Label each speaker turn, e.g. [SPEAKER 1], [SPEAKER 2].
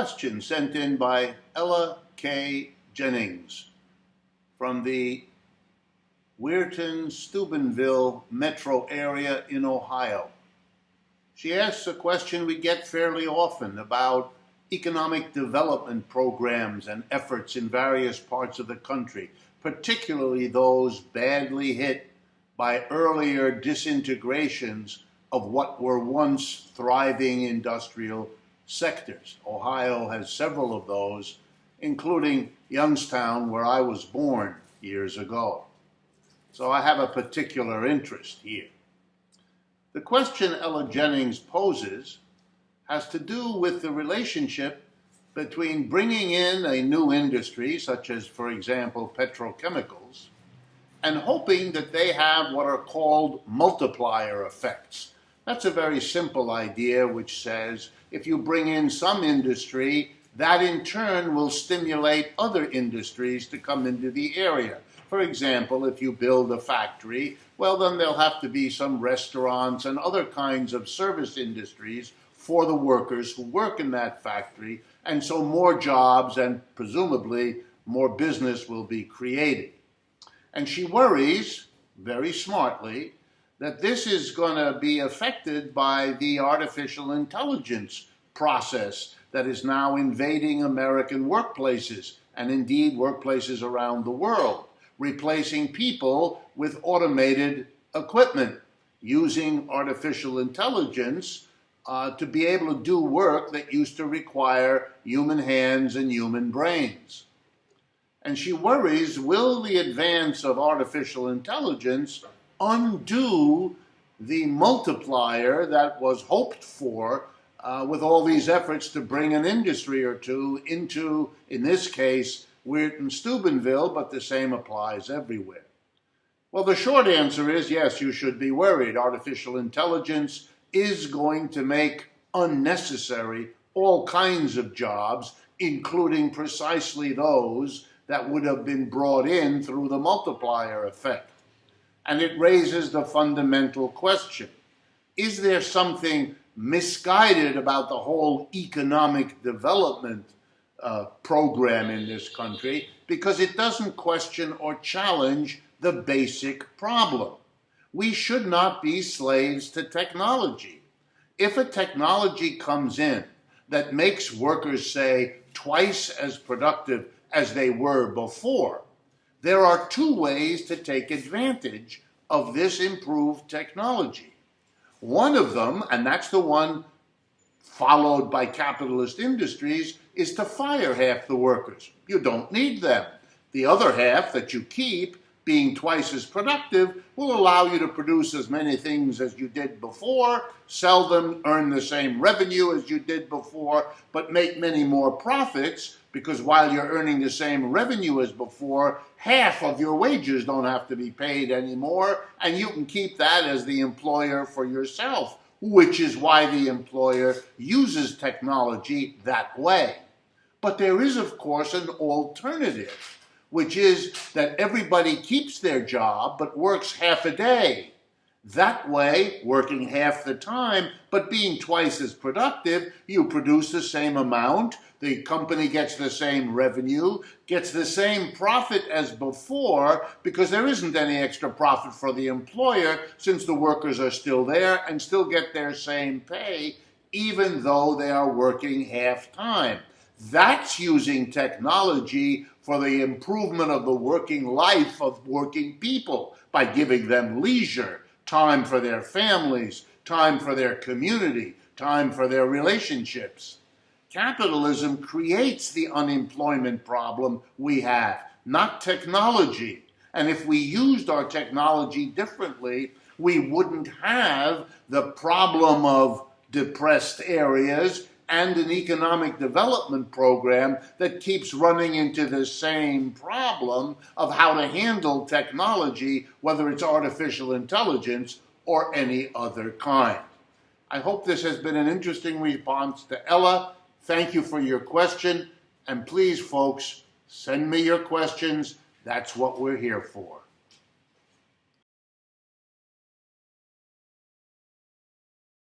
[SPEAKER 1] Question sent in by Ella K. Jennings from the Weirton-Steubenville metro area in Ohio. She asks a question we get fairly often about economic development programs and efforts in various parts of the country, particularly those badly hit by earlier disintegrations of what were once thriving industrial sectors. Ohio has several of those, including Youngstown, where I was born years ago. So I have a particular interest here. The question Ella Jennings poses has to do with the relationship between bringing in a new industry, such as, for example, petrochemicals, and hoping that they have what are called multiplier effects. That's a very simple idea which says if you bring in some industry, that in turn will stimulate other industries to come into the area. For example, if you build a factory, well, then there'll have to be some restaurants and other kinds of service industries for the workers who work in that factory, and so more jobs and presumably more business will be created. And she worries, very smartly, that this is going to be affected by the artificial intelligence process that is now invading American workplaces, and indeed workplaces around the world, replacing people with automated equipment, using artificial intelligence to be able to do work that used to require human hands and human brains. And she worries, will the advance of artificial intelligence undo the multiplier that was hoped for with all these efforts to bring an industry or two into, in this case, Weirton-Steubenville, but the same applies everywhere? Well, the short answer is yes, you should be worried. Artificial intelligence is going to make unnecessary all kinds of jobs, including precisely those that would have been brought in through the multiplier effect. And it raises the fundamental question, is there something misguided about the whole economic development program in this country, because it doesn't question or challenge the basic problem? We should not be slaves to technology. If a technology comes in that makes workers, say, twice as productive as they were before, there are two ways to take advantage of this improved technology. One of them, and that's the one followed by capitalist industries, is to fire half the workers. You don't need them. The other half that you keep, being twice as productive, will allow you to produce as many things as you did before, sell them, earn the same revenue as you did before, but make many more profits, because while you're earning the same revenue as before, half of your wages don't have to be paid anymore, and you can keep that as the employer for yourself, which is why the employer uses technology that way. But there is, of course, an alternative, which is that everybody keeps their job but works half a day. That way, working half the time, but being twice as productive, you produce the same amount, the company gets the same revenue, gets the same profit as before, because there isn't any extra profit for the employer since the workers are still there and still get their same pay, even though they are working half-time. That's using technology for the improvement of the working life of working people by giving them leisure, time for their families, time for their community, time for their relationships. Capitalism creates the unemployment problem we have, not technology. And if we used our technology differently, we wouldn't have the problem of depressed areas and an economic development program that keeps running into the same problem of how to handle technology, whether it's artificial intelligence or any other kind. I hope this has been an interesting response to Ella. Thank you for your question, and please, folks, send me your questions. That's what we're here for.